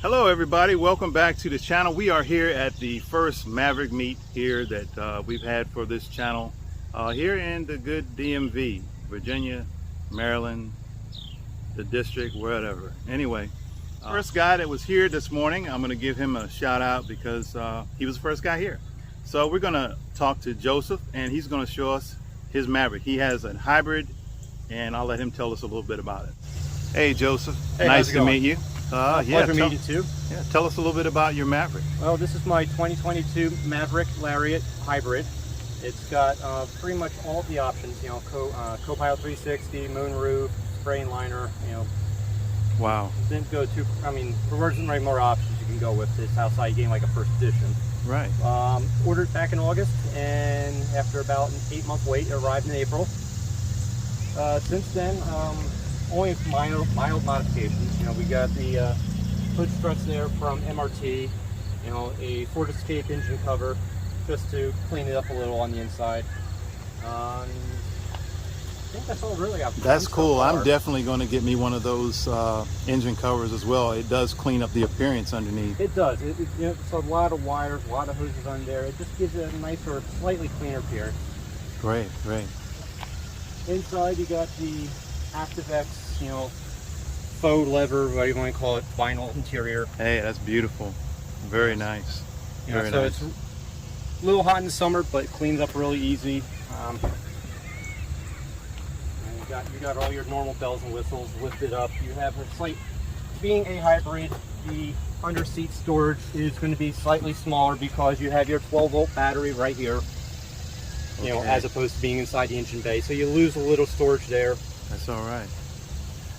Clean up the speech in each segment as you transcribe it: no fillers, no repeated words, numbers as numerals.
Hello everybody, welcome back to the channel. We are here at the first Maverick meet here that we've had for this channel here in the good DMV, Virginia, Maryland, the district, wherever. Anyway, first guy that was here this morning, I'm going to give him a shout out because he was the first guy here. So we're going to talk to Joseph and he's going to show us his Maverick. He has a hybrid and I'll let him tell us a little bit about it. Hey Joseph, hey, nice to meet you. Pleasure meeting you too. Yeah, tell us a little bit about your Maverick. Well, this is my 2022 Maverick Lariat Hybrid. It's got pretty much all of the options, you know, Co-Pilot 360, moonroof, spray and liner, you know. Wow. Didn't go too, I mean, there wasn't very more options you can go with this outside game, like a first edition. Right. Ordered back in August, and after about an 8-month wait, it arrived in April. Since then, only mild modifications. You know, we got the hood struts there from MRT, you know, a Ford Escape engine cover just to clean it up a little on the inside. I think that's all really I've done. That's cool. So I'm definitely going to get me one of those engine covers as well. It does clean up the appearance underneath. It does. You know, it's a lot of wires, a lot of hoses under there. It just gives it a nicer, slightly cleaner appearance. Great, great. Inside you got the ActiveX, you know, faux leather, what do you want to call it, vinyl interior. Hey, that's beautiful. Very nice. Very so nice. It's a little hot in the summer, but it cleans up really easy. And you got all your normal bells and whistles lifted up. You have a slight, being a hybrid, the under seat storage is going to be slightly smaller because you have your 12-volt battery right here. You know, as opposed to being inside the engine bay, so you lose a little storage there. That's all right.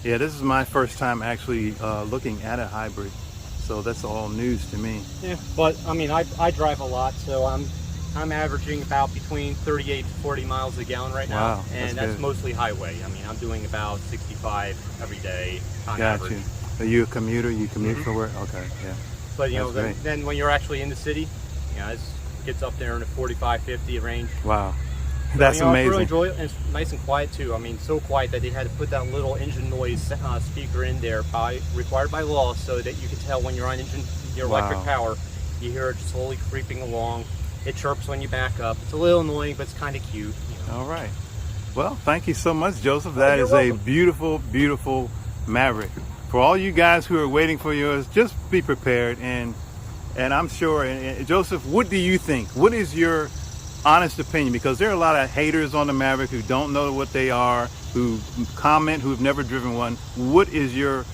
Yeah, this is my first time actually looking at a hybrid, so that's all news to me. Yeah, but I mean, I drive a lot, so I'm averaging about between 38 to 40 miles a gallon right now. Wow, and that's mostly highway. I mean, I'm doing about 65 every day on average. Got you. Are you a commuter? You commute for work? Okay, yeah. But you know, then when you're actually in the city, you know, it gets up there in the 45, 50 range. Wow. That's amazing. I really enjoy it, and it's nice and quiet too. I mean, so quiet that they had to put that little engine noise speaker in there, required by law, so that you can tell when you're on your electric power. You hear it slowly creeping along. It chirps when you back up. It's a little annoying, but it's kind of cute. You know? All right. Well, thank you so much, Joseph. That is a beautiful, beautiful Maverick. For all you guys who are waiting for yours, just be prepared. And I'm sure, and Joseph, what do you think? What is your honest opinion? Because there are a lot of haters on the Maverick who don't know what they are, who comment, who've never driven one. What is your,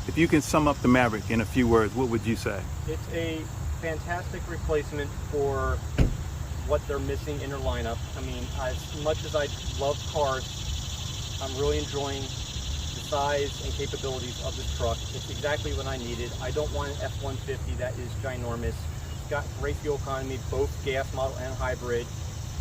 if you can sum up the Maverick in a few words, what would you say? It's a fantastic replacement for what they're missing in their lineup. I mean, as much as I love cars, I'm really enjoying the size and capabilities of this truck. It's exactly what I needed. I don't want an F-150 that is ginormous. Got great fuel economy, both gas model and hybrid,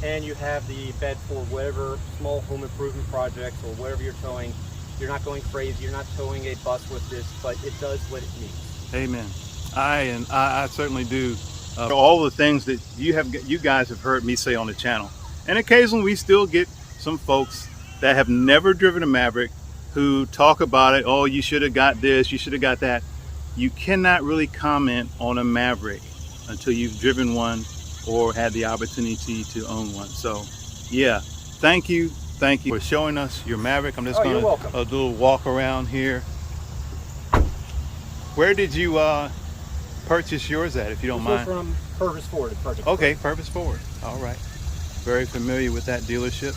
and you have the bed for whatever small home improvement projects or whatever you're towing. You're not going crazy, you're not towing a bus with this, but it does what it needs. Amen. I certainly do. All the things that you guys have heard me say on the channel, and occasionally we still get some folks that have never driven a Maverick who talk about it. Oh, you should have got this, you should have got that. You cannot really comment on a Maverick until you've driven one or had the opportunity to own one. So yeah, thank you for showing us your Maverick. I'm just going to a little walk around here. Where did you purchase yours at, if you don't mind? From Purvis Ford. Okay, Purvis Ford. All right. Very familiar with that dealership.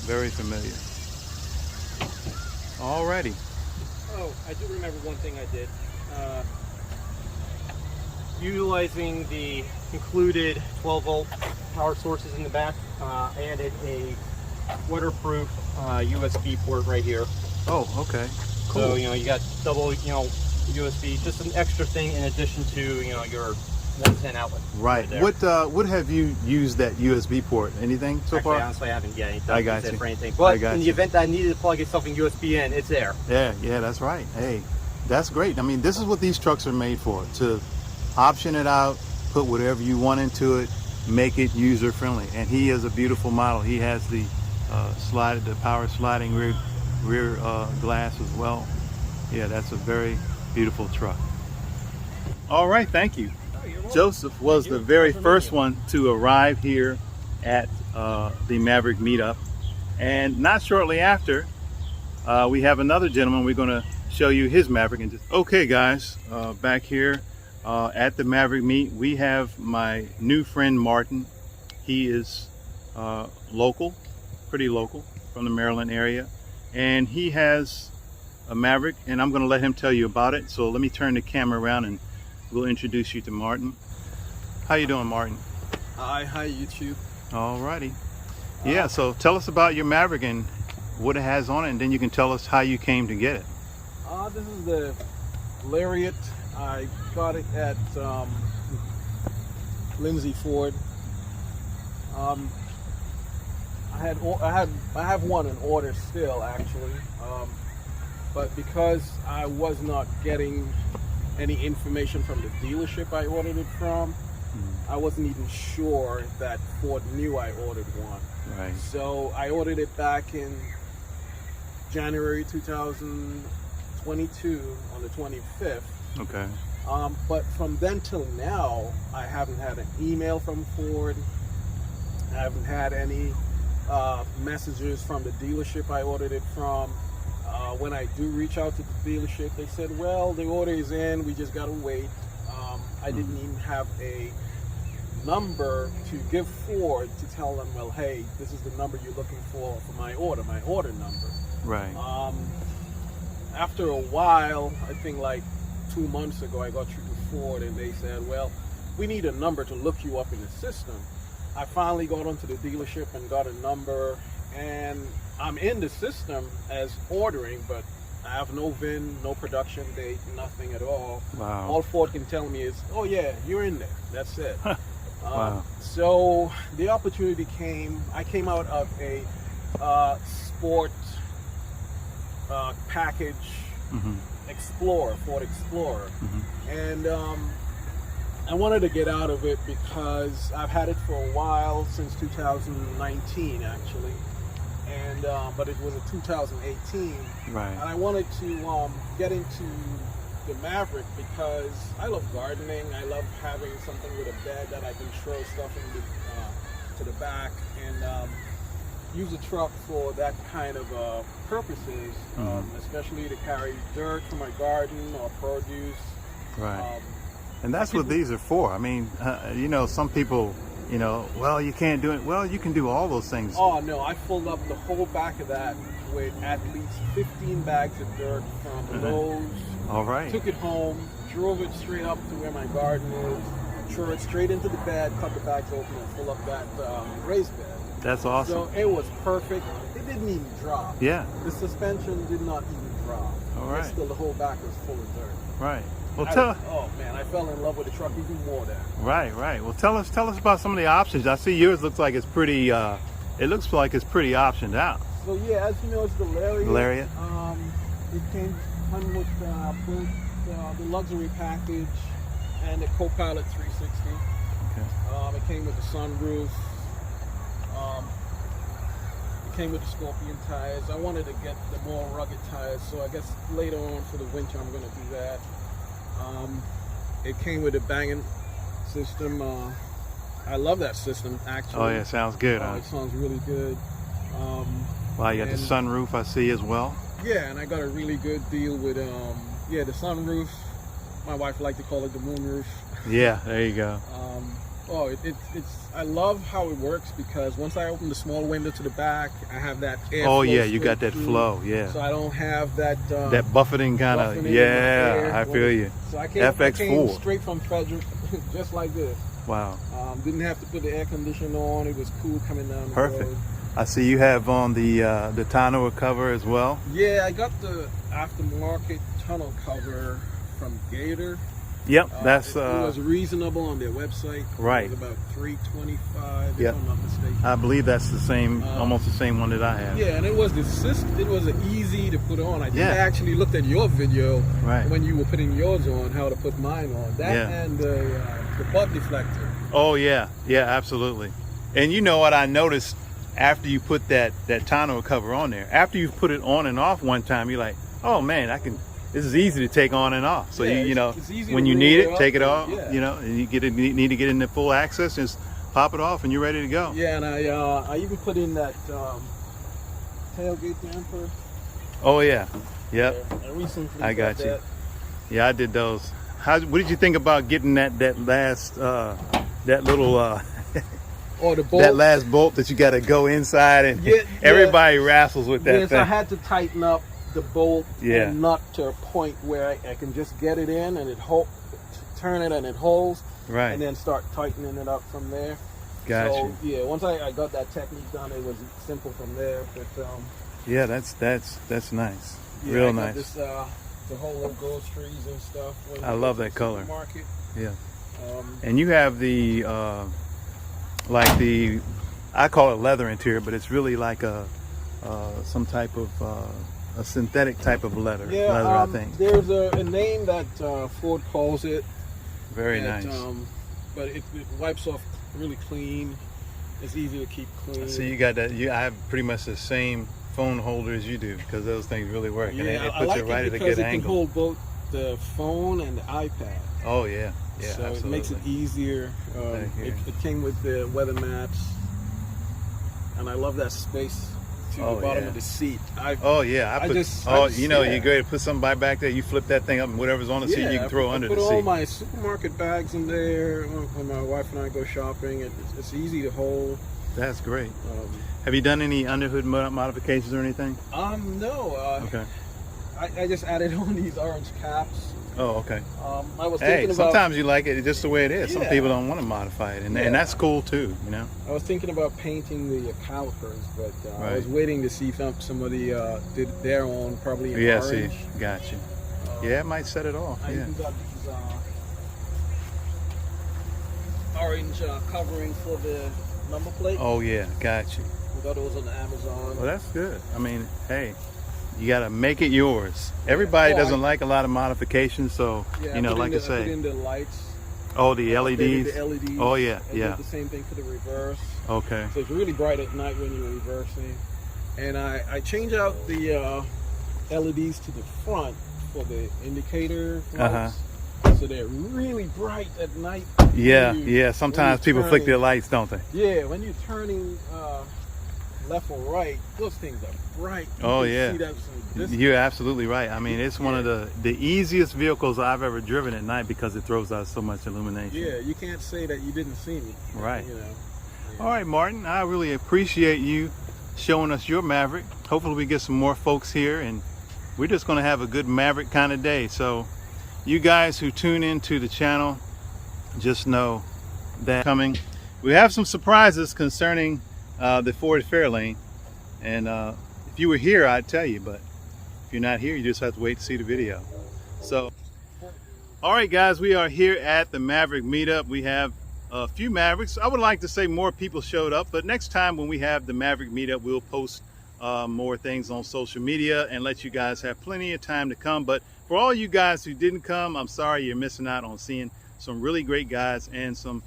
Very familiar. Alrighty. Oh, I do remember one thing I did. Utilizing the included 12-volt power sources in the back, added a waterproof USB port right here. Oh, okay. Cool. So, you know, you got double, you know, USB, just an extra thing in addition to, you know, your 110 outlet. Right. What have you used that USB port? Anything so far? Honestly, I haven't yet. I got you. For anything. But in the event that I needed to plug something USB in, it's there. Yeah, that's right. Hey, that's great. I mean, this is what these trucks are made for, to option it out, put whatever you want into it, make it user friendly. And he is a beautiful model. He has the power sliding rear glass as well. Yeah, that's a very Beautiful truck. All right, thank you. Oh, you're welcome. Joseph was Thank you. the very Pleasure first meeting one to arrive here at the Maverick meetup. And not shortly after, we have another gentleman. We're going to show you his Maverick. Okay, guys, back here at the Maverick meet, we have my new friend Martin. He is local, pretty local, from the Maryland area, and he has a Maverick, and I'm going to let him tell you about it. So let me turn the camera around and we'll introduce you to Martin. How you doing, Martin? Hi YouTube. All righty. Yeah, so tell us about your Maverick and what it has on it, and then you can tell us how you came to get it. This is the Lariat. I got it at Lindsay Ford. I have one in order still, actually, but because I was not getting any information from the dealership I ordered it from, I wasn't even sure that Ford knew I ordered one. Right. So I ordered it back in January 2022 on the 25th. Okay. But from then till now, I haven't had an email from Ford. I haven't had any messages from the dealership I ordered it from. When I do reach out to the dealership, they said, well, the order is in, we just gotta wait. I didn't even have a number to give Ford to tell them, well, hey, this is the number you're looking for my order number. Right. After a while, I think like 2 months ago, I got through to Ford and they said, well, we need a number to look you up in the system. I finally got onto the dealership and got a number, and I'm in the system as ordering, but I have no VIN, no production date, nothing at all. Wow. All Ford can tell me is, oh yeah, you're in there. That's it. Wow. So the opportunity came. I came out of a sport package Explorer, Ford Explorer, and I wanted to get out of it because I've had it for a while, since 2019 actually, and but it was a 2018. Right. And I wanted to get into the Maverick because I love gardening. I love having something with a bed that I can throw stuff in to the back and use a truck for that kind of purposes, especially to carry dirt for my garden or produce. Right. And that's what these are for. I mean, you know, some people, you know, well, you can't do it. Well, you can do all those things. Oh no, I filled up the whole back of that with at least 15 bags of dirt from Lowe's. All right. Took it home, drove it straight up to where my garden is, threw it straight into the bed, cut the bags open, and fill up that raised bed. That's awesome. So it was perfect. It didn't even drop. Yeah. The suspension did not even drop. All right. But still, the whole back was full of dirt. Right. Well, Oh man, I fell in love with the truck even more there. Right. Right. Well, tell us about some of the options. I see yours looks like it's pretty. It looks like it's pretty optioned out. So yeah, as you know, it's the Lariat. Lariat. It came with both the luxury package and the Co-Pilot 360. Okay. It came with the sunroof. It came with the Scorpion tires. I wanted to get the more rugged tires, so I guess later on for the winter I'm going to do that. It came with a banging system. I love that system, actually. Oh yeah, sounds good. Huh? It sounds really good. Wow, you got the sunroof I see as well. Yeah, and I got a really good deal with the sunroof. My wife liked to call it the moonroof. Yeah, there you go. I love how it works because once I open the small window to the back, I have that air. Oh flow yeah, you got that through, flow. Yeah. So I don't have that that buffeting kind of. Yeah, I feel you. So I came FX4 straight from Frederick, just like this. Wow. Didn't have to put the air conditioner on. It was cool coming down the Perfect. road. I see you have on the tonneau cover as well. Yeah, I got the aftermarket tunnel cover from Gator. Yep, that's it was reasonable on their website. Right. It was about $325 Yep. if I'm not mistaken. I believe that's the same, almost the same one that I have. Yeah, and it was easy to put on. I think Yeah. I actually looked at your video Right. when you were putting yours on, how to put mine on. That Yeah. and the butt deflector. Oh yeah, yeah, absolutely. And you know what I noticed after you put that tonneau cover on there, after you've put it on and off one time, you're like, oh man, this is easy to take on and off. So Yeah, you know, it's easy when to you roll need it it, up take it and- off. yeah. You know, and you need to get into full access, just pop it off, and you're ready to go. Yeah, and I even put in that tailgate damper. Oh yeah, yep. I recently I got you. that. Yeah, I did those. What did you think about getting that last that little Or the bolt. that last bolt that you got to go inside and Yeah, everybody wrestles with that Yes, thing. I had to tighten up the bolt Yeah. and nut to a point where I can just get it in and turn it and it holds, Right. and then start tightening it up from there. Got So you. yeah, once I got that technique done, it was simple from there. But Yeah, that's nice. yeah, Real I got nice. This, the whole of ghost trees and stuff. when I you love go that to the color. supermarket. Yeah. Um, And you have the like the, I call it leather interior, but it's really like some type of a synthetic type of leather. yeah, leather, I think. there's a name that Ford calls it. Very that, nice. But it wipes off really clean. It's easy to keep clean. So you got that. I have pretty much the same phone holder as you do, because those things really work. Yeah, and it I puts like it right it at a because good it can angle. hold both the phone and the iPad. Oh yeah, yeah, So absolutely. it makes it easier. Back here. It came with the weather mats, and I love that space to Oh, the bottom yeah. of the seat. Oh yeah, I just you know, yeah. you're great to put something back there. You flip that thing up, and whatever's on the seat, you can throw under I put the all seat. my supermarket bags in there when my wife and I go shopping. It's easy to hold. That's great. Have you done any underhood modifications or anything? No. Okay. I just added on these orange caps. Oh, okay. I was Hey, thinking about. sometimes you like it just the way it is. Some Yeah. people don't want to modify it, and Yeah. that's cool too. You know. I was thinking about painting the calipers, but I was Right. waiting to see if somebody did their own, probably in Yeah. orange. See, got you. Yeah, it might set it off. I Yeah. even got these orange covering for the number plate. Oh yeah, got you. We got those on Amazon. Well, that's good. I mean, hey, you got to make it yours. Everybody Oh, doesn't like a lot of modifications, so Yeah, you know, put in like I I put say, in the lights. oh, the updated LEDs. The LEDs. Oh yeah, And yeah. did the same thing for the reverse. Okay. So it's really bright at night when you're reversing. And I change out the LEDs to the front for the indicator lights. So they're really bright at night. Yeah, when you- yeah. Sometimes when people you're flick their turning. lights, don't they? Yeah, when you're turning left or right, those things are bright. You Oh, can yeah. see that from a distance. You're absolutely right. I mean, it's one of the easiest vehicles I've ever driven at night because it throws out so much illumination. Yeah, you can't say that you didn't see me. Right. You know. Yeah. All right, Martin. I really appreciate you showing us your Maverick. Hopefully we get some more folks here, and we're just going to have a good Maverick kind of day. So you guys who tune into the channel, just know that coming. We have some surprises concerning the Ford Fairlane, and if you were here, I'd tell you, but if you're not here, you just have to wait to see the video. So, all right, guys, we are here at the Maverick meetup. We have a few Mavericks. I would like to say more people showed up, but next time when we have the Maverick meetup, we'll post more things on social media and let you guys have plenty of time to come. But for all you guys who didn't come, I'm sorry, you're missing out on seeing some really great guys and some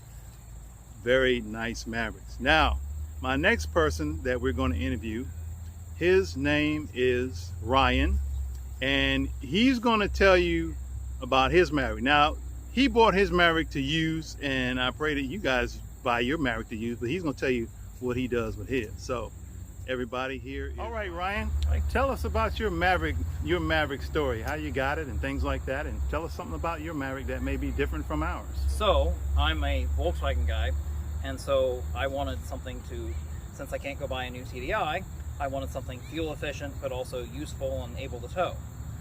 very nice Mavericks. Now, my next person that we're going to interview, his name is Ryan, and he's going to tell you about his Maverick. Now, he bought his Maverick to use, and I pray that you guys buy your Maverick to use, but he's going to tell you what he does with his. So, everybody here. All right, Ryan, tell us about your Maverick story, how you got it and things like that, and tell us something about your Maverick that may be different from ours. So, I'm a Volkswagen guy, and so I wanted something to, since I can't go buy a new TDI, I wanted something fuel efficient but also useful and able to tow.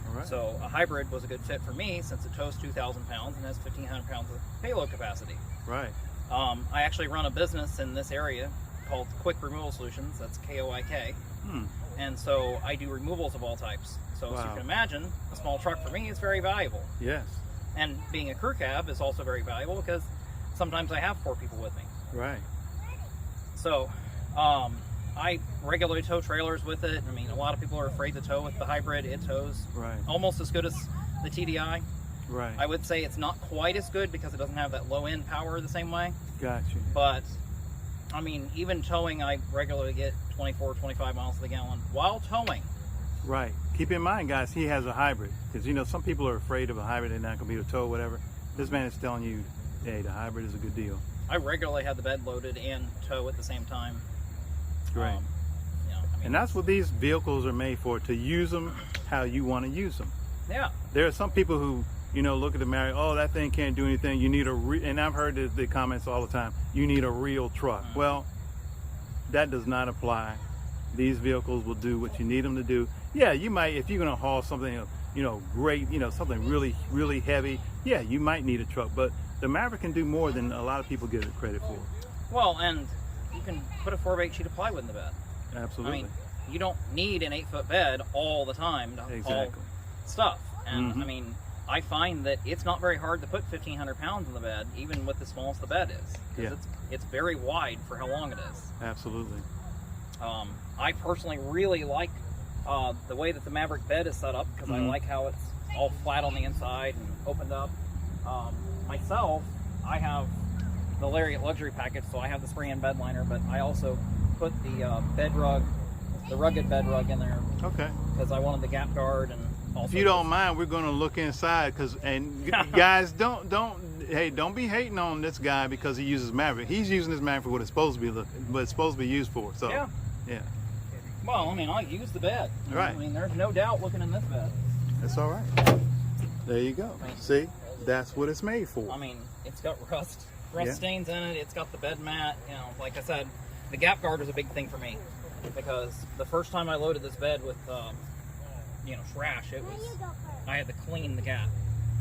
All right. So a hybrid was a good fit for me since it tows 2,000 pounds and has 1,500 pounds of payload capacity. Right. I actually run a business in this area called Quick Removal Solutions, that's KOIK, and so I do removals of all types. So as you Wow. can imagine, a small truck for me is very valuable. Yes. And being a crew cab is also very valuable because sometimes I have 4 people with me. Right. So, I regularly tow trailers with it. I mean, a lot of people are afraid to tow with the hybrid. It tows Right. almost as good as the TDI. Right. I would say it's not quite as good because it doesn't have that low end power the same way. Got you. But, I mean, even towing, I regularly get 24, 25 miles to the gallon while towing. Right. keep in mind, guys, he has a hybrid. Because, you know, some people are afraid of a hybrid. They're not going to be able to tow, whatever. This man is telling you, hey, the hybrid is a good deal. I regularly had the bed loaded and tow at the same time. Great. You know, I mean, And that's what these vehicles are made for, to use them how you want to use them. yeah. There are some people who, you know, look at the Maverick, oh, that thing can't do anything. You need and I've heard the comments all the time, you need a real truck. Well, that does not apply. These vehicles will do what you need them to do. Yeah, you might, if you're going to haul something, you know, great, you know, something really, really heavy, yeah, you might need a truck. But the Maverick can do more than a lot of people give it credit for. Well, and you can put a 4x8 sheet of plywood in the bed. Absolutely. I mean, you don't need an 8-foot bed all the time to haul stuff. And I mean, I find that it's not very hard to put 1,500 pounds in the bed, even with the smallest the bed is. Yeah. It's very wide for how long it is. Absolutely. I personally really like the way that the Maverick bed is set up, because I like how it's all flat on the inside and opened up. Myself, I have the Lariat luxury package, so I have the spray-in bed liner, but I also put the bed rug, the rugged bed rug in there. Okay. Because I wanted the gap guard, and also. If you don't mind, we're going to look inside, and guys, don't be hating on this guy because he uses Maverick. He's using this Maverick for what it's supposed to be what it's supposed to be used for. So yeah. Well, I mean, I use the bed. Right. I mean, there's no doubt looking in this bed. That's all right. There you go. See, that's what it's made for. I mean, it's got rust stains in it. It's got the bed mat. You know, like I said, the gap guard was a big thing for me, because the first time I loaded this bed with, you know, trash, I had to clean the gap.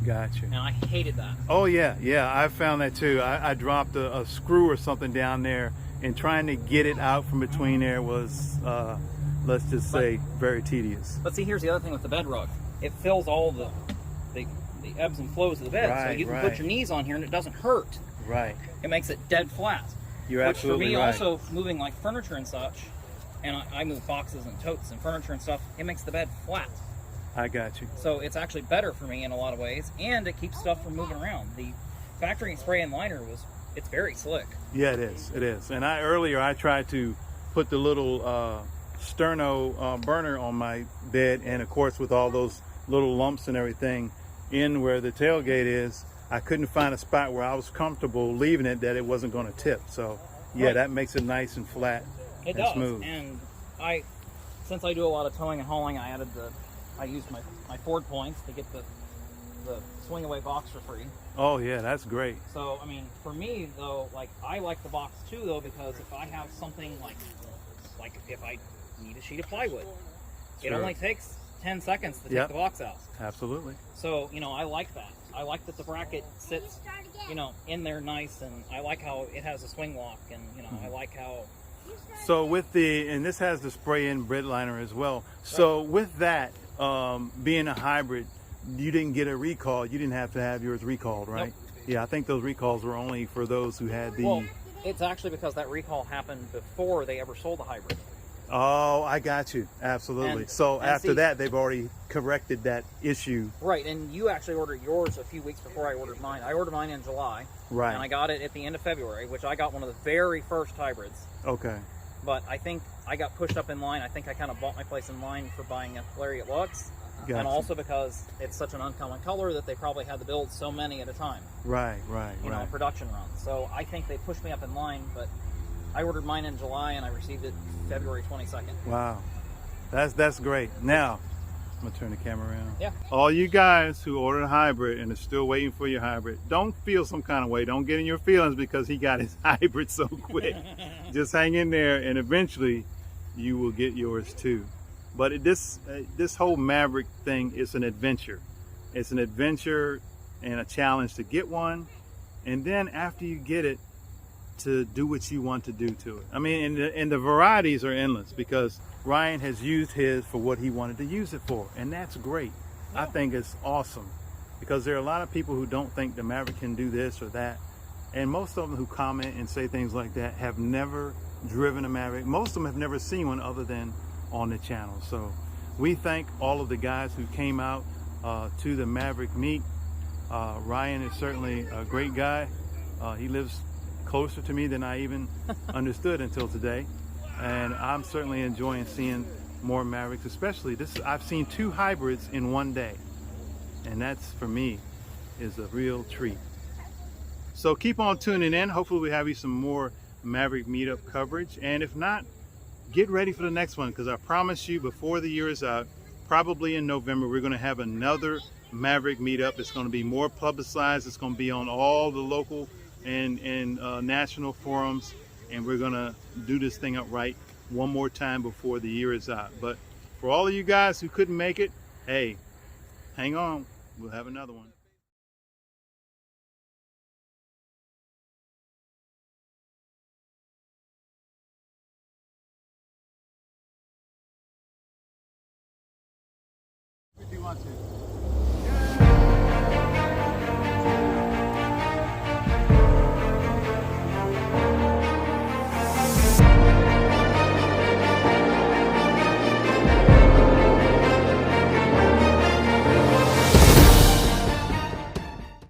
Gotcha. And I hated that. Oh yeah, I found that too. I dropped a screw or something down there, and trying to get it out from between there was, let's just say, very tedious. But see, here's the other thing with the bed rug. It fills all the ebbs and flows of the bed, so you can put your knees on here and it doesn't hurt. Right. It makes it dead flat. You're absolutely right. Which for me, also moving like furniture and such, and I move boxes and totes and furniture and stuff, it makes the bed flat. I got you. So it's actually better for me in a lot of ways, and it keeps stuff from moving around. The factory spray-in liner it's very slick. Yeah, it is. It is. And earlier I tried to put the little sterno burner on my bed, and of course with all those little lumps and everything in where the tailgate is, I couldn't find a spot where I was comfortable leaving it that it wasn't going to tip. So yeah, that makes it nice and flat and smooth. And since I do a lot of towing and hauling, I used my Ford points to get the swing away box for free. Oh yeah, that's great. So I mean, for me though, like I like the box too though, because if I have something like if I need a sheet of plywood, it only takes 10 seconds to take the box out. Absolutely. So, you know, I like that. I like that the bracket sits, you know, in there nice, and I like how it has a swing lock, and, you know, I like how... So with and this has the spray-in bed liner as well. So with that, being a hybrid, you didn't get a recall. You didn't have to have yours recalled, right? Nope. Yeah, I think those recalls were only for those who had the... Well, it's actually because that recall happened before they ever sold the hybrid. Oh, I got you. Absolutely. So after that, they've already corrected that issue. Right, and you actually ordered yours a few weeks before I ordered mine. I ordered mine in July. Right. And I got it at the end of February, which I got one of the very first hybrids. Okay. But I think I got pushed up in line. I think I kind of bought my place in line for buying a Lariat Lux. Gotcha. And also because it's such an uncommon color that they probably had to build so many at a time. Right. You know, production runs. So I think they pushed me up in line, but I ordered mine in July and I received it February 22nd. Wow. That's great. Now, I'm going to turn the camera around. Yeah. All you guys who ordered a hybrid and are still waiting for your hybrid, don't feel some kind of way. Don't get in your feelings because he got his hybrid so quick. Just hang in there and eventually you will get yours too. But this whole Maverick thing is an adventure. It's an adventure and a challenge to get one. And then after you get it, to do what you want to do to it. I mean, and the varieties are endless because Ryan has used his for what he wanted to use it for. And that's great. Yeah. I think it's awesome because there are a lot of people who don't think the Maverick can do this or that. And most of them who comment and say things like that have never driven a Maverick. Most of them have never seen one other than on the channel. So we thank all of the guys who came out to the Maverick meet. Ryan is certainly a great guy. He lives closer to me than I even understood until today. And I'm certainly enjoying seeing more Mavericks, especially this. I've seen 2 hybrids in one day, and that's, for me, is a real treat. So keep on tuning in. Hopefully we have you some more Maverick meetup coverage, and if not, get ready for the next one, because I promise you, before the year is out, probably in November, we're going to have another Maverick meetup. It's going to be more publicized. It's going to be on all the local and national forums, and we're going to do this thing up right one more time before the year is out. But for all of you guys who couldn't make it, hey, hang on. We'll have another one. If you want to.